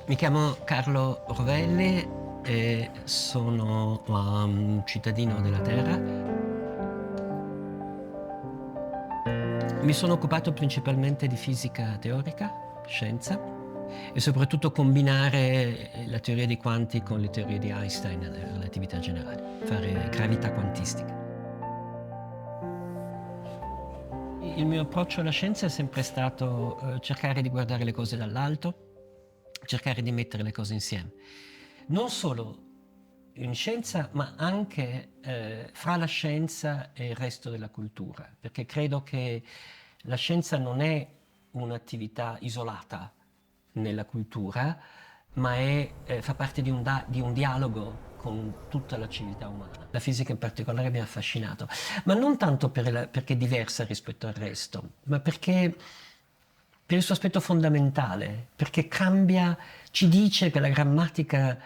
Mi chiamo Carlo Rovelli e sono un cittadino della Terra. Mi sono occupato principalmente di fisica teorica, scienza, e soprattutto combinare la teoria dei quanti con le teorie di Einstein della relatività generale, fare gravità quantistica. Il mio approccio alla scienza è sempre stato cercare di guardare le cose dall'alto, cercare di mettere le cose insieme. Non solo in scienza, ma anche fra la scienza e il resto della cultura, perché credo che la scienza non è un'attività isolata nella cultura, ma fa parte di un dialogo con tutta la civiltà umana. La fisica in particolare mi ha affascinato, ma non tanto perché è diversa rispetto al resto, ma perché per il suo aspetto fondamentale, perché cambia, ci dice che la grammatica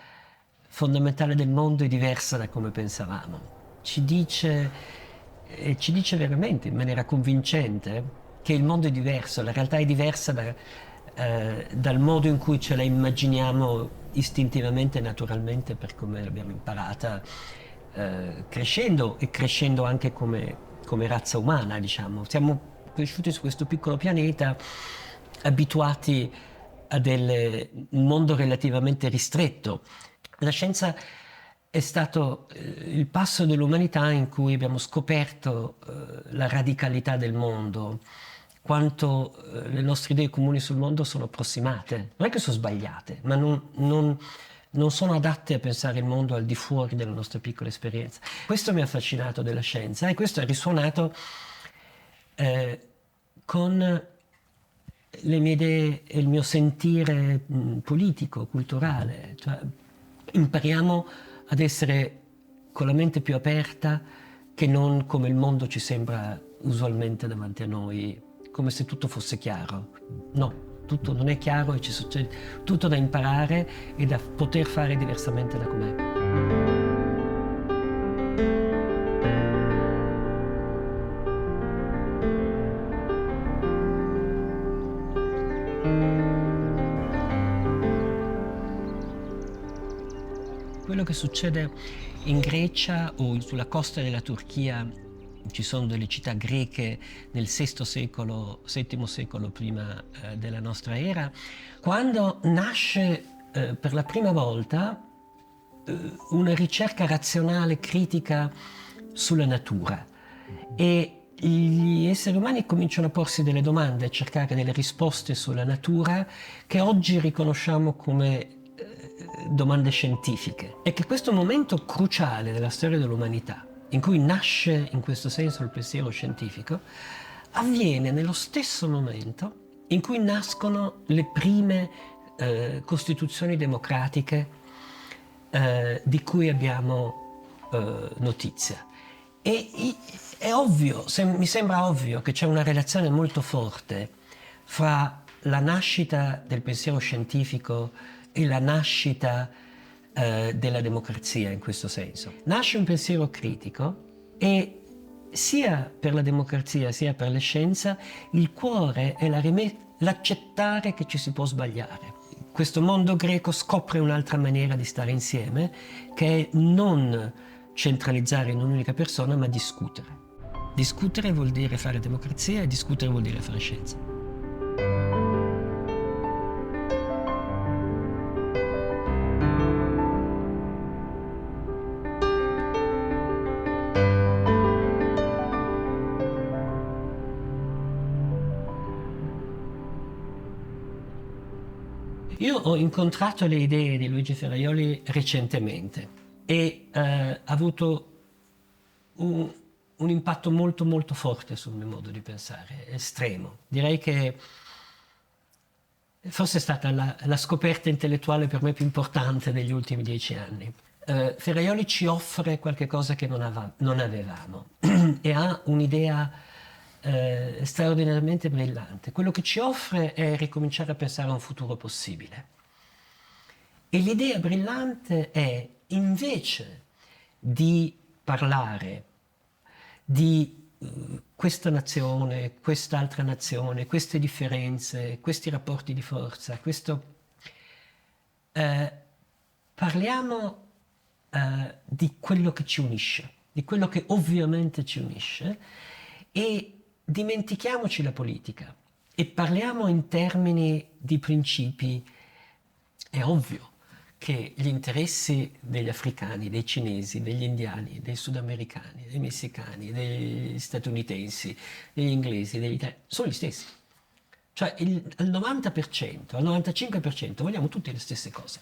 fondamentale del mondo è diversa da come pensavamo. Ci dice veramente in maniera convincente che il mondo è diverso, la realtà è diversa dal modo in cui ce la immaginiamo istintivamente e naturalmente per come l'abbiamo imparata crescendo e crescendo anche come razza umana, diciamo. Siamo cresciuti su questo piccolo pianeta abituati a un mondo relativamente ristretto. La scienza è stato il passo dell'umanità in cui abbiamo scoperto la radicalità del mondo, quanto le nostre idee comuni sul mondo sono approssimate. Non è che sono sbagliate, ma non sono adatte a pensare il mondo al di fuori della nostra piccola esperienza. Questo mi ha affascinato della scienza e questo ha risuonato con le mie idee e il mio sentire politico, culturale. Cioè, impariamo ad essere con la mente più aperta che non come il mondo ci sembra usualmente davanti a noi, come se tutto fosse chiaro. No, tutto non è chiaro e ci succede tutto da imparare e da poter fare diversamente da com'è. Quello che succede in Grecia o sulla costa della Turchia, ci sono delle città greche nel VI secolo, VII secolo prima della nostra era, quando nasce per la prima volta una ricerca razionale, critica sulla natura e gli esseri umani cominciano a porsi delle domande, a cercare delle risposte sulla natura che oggi riconosciamo come domande scientifiche. E che questo momento cruciale della storia dell'umanità, in cui nasce in questo senso il pensiero scientifico, avviene nello stesso momento in cui nascono le prime costituzioni democratiche di cui abbiamo notizia. È ovvio, mi sembra ovvio che c'è una relazione molto forte fra la nascita del pensiero scientifico e la nascita della democrazia in questo senso. Nasce un pensiero critico e sia per la democrazia sia per la scienza il cuore è l'accettare che ci si può sbagliare. Questo mondo greco scopre un'altra maniera di stare insieme, che è non centralizzare in un'unica persona, ma discutere. Discutere vuol dire fare democrazia e discutere vuol dire fare scienza. Io ho incontrato le idee di Luigi Ferraioli recentemente e ha avuto un impatto molto molto forte sul mio modo di pensare, estremo. Direi che forse è stata la scoperta intellettuale per me più importante degli ultimi 10 anni. Ferraioli ci offre qualche cosa che non avevamo e ha un'idea straordinariamente brillante. Quello che ci offre è ricominciare a pensare a un futuro possibile. E l'idea brillante è, invece di parlare di questa nazione, quest'altra nazione, queste differenze, questi rapporti di forza, eh, parliamo di quello che ci unisce, di quello che ovviamente ci unisce, e dimentichiamoci la politica e parliamo in termini di principi. È ovvio che gli interessi degli africani, dei cinesi, degli indiani, dei sudamericani, dei messicani, degli statunitensi, degli inglesi, degli italiani sono gli stessi. Cioè al 90%, al 95% vogliamo tutte le stesse cose.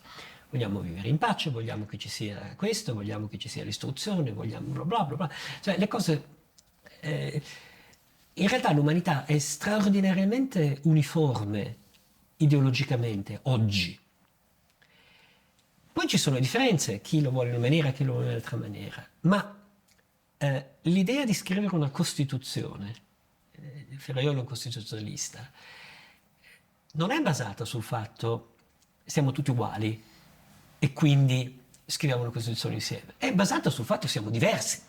Vogliamo vivere in pace, vogliamo che ci sia questo, vogliamo che ci sia l'istruzione, vogliamo bla bla bla bla. Cioè le cose. eh, In realtà l'umanità è straordinariamente uniforme ideologicamente oggi. Poi ci sono differenze, chi lo vuole in una maniera, chi lo vuole in un'altra maniera, ma l'idea di scrivere una Costituzione, Ferraiolo è un costituzionalista, non è basata sul fatto siamo tutti uguali e quindi scriviamo una Costituzione insieme, è basata sul fatto che siamo diversi.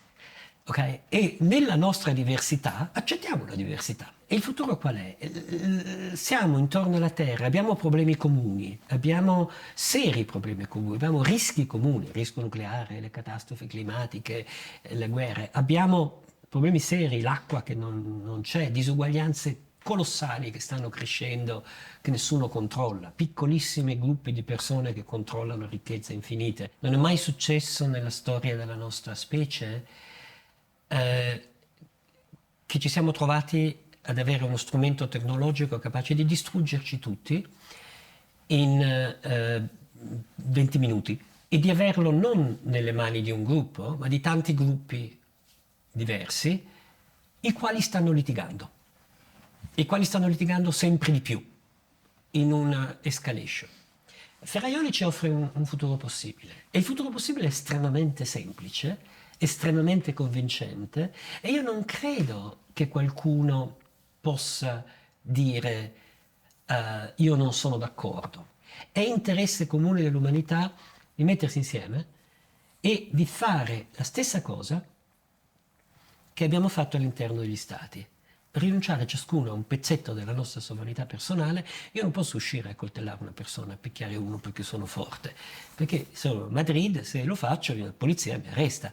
Okay? E nella nostra diversità accettiamo la diversità. E il futuro qual è? Siamo intorno alla Terra, abbiamo problemi comuni, abbiamo seri problemi comuni, abbiamo rischi comuni, il rischio nucleare, le catastrofi climatiche, le guerre, abbiamo problemi seri, l'acqua che non c'è, disuguaglianze colossali che stanno crescendo, che nessuno controlla, piccolissimi gruppi di persone che controllano ricchezze infinite. Non è mai successo nella storia della nostra specie che ci siamo trovati ad avere uno strumento tecnologico capace di distruggerci tutti in 20 minuti e di averlo non nelle mani di un gruppo, ma di tanti gruppi diversi, i quali stanno litigando sempre di più in una escalation. Ferraioli ci offre un futuro possibile e il futuro possibile è estremamente semplice, estremamente convincente, e io non credo che qualcuno possa dire io non sono d'accordo. È interesse comune dell'umanità di mettersi insieme e di fare la stessa cosa che abbiamo fatto all'interno degli Stati. Rinunciare ciascuno a un pezzetto della nostra sovranità personale. Io non posso uscire a coltellare una persona, a picchiare uno perché sono forte, perché sono a Madrid, se lo faccio la polizia mi arresta.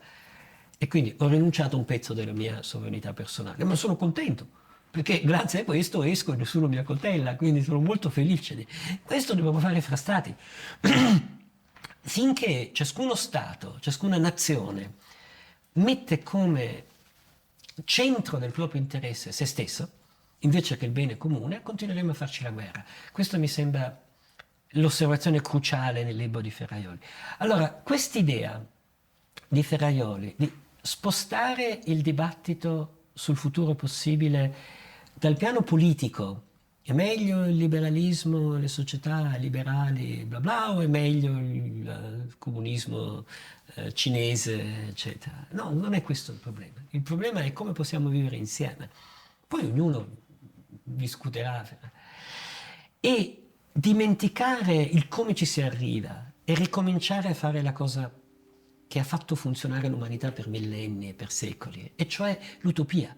E quindi ho rinunciato a un pezzo della mia sovranità personale, ma sono contento, perché grazie a questo esco e nessuno mi accoltella, quindi sono molto felice. Questo dobbiamo fare fra Stati. Finché ciascuno Stato, ciascuna nazione mette come centro del proprio interesse se stesso, invece che il bene comune, continueremo a farci la guerra. Questa mi sembra l'osservazione cruciale nel libro di Ferraioli. Allora, quest'idea di Ferraioli di spostare il dibattito sul futuro possibile dal piano politico, è meglio il liberalismo, le società liberali, bla bla, o è meglio il comunismo cinese, eccetera. No, non è questo il problema. Il problema è come possiamo vivere insieme. Poi ognuno discuterà. E dimenticare il come ci si arriva e ricominciare a fare la cosa che ha fatto funzionare l'umanità per millenni e per secoli, e cioè l'utopia.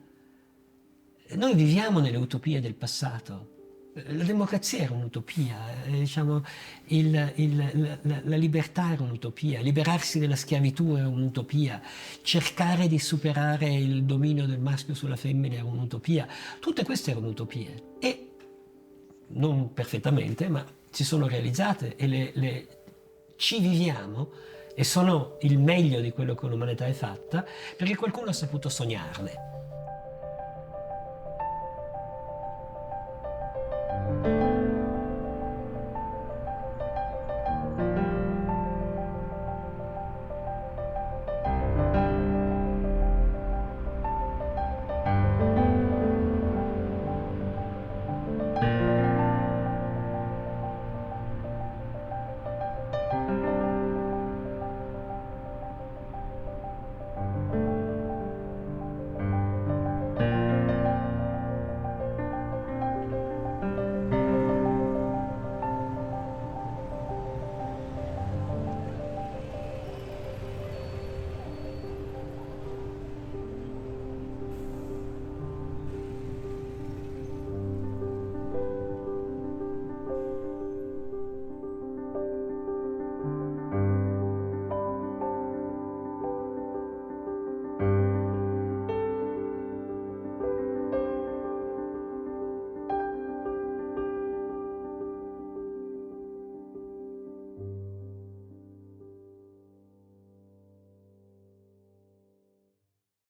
Noi viviamo nelle utopie del passato. La democrazia era un'utopia, diciamo, la libertà era un'utopia, liberarsi dalla schiavitù era un'utopia, cercare di superare il dominio del maschio sulla femmina era un'utopia. Tutte queste erano utopie e non perfettamente, ma si sono realizzate e ci viviamo e sono il meglio di quello che l'umanità è fatta perché qualcuno ha saputo sognarle.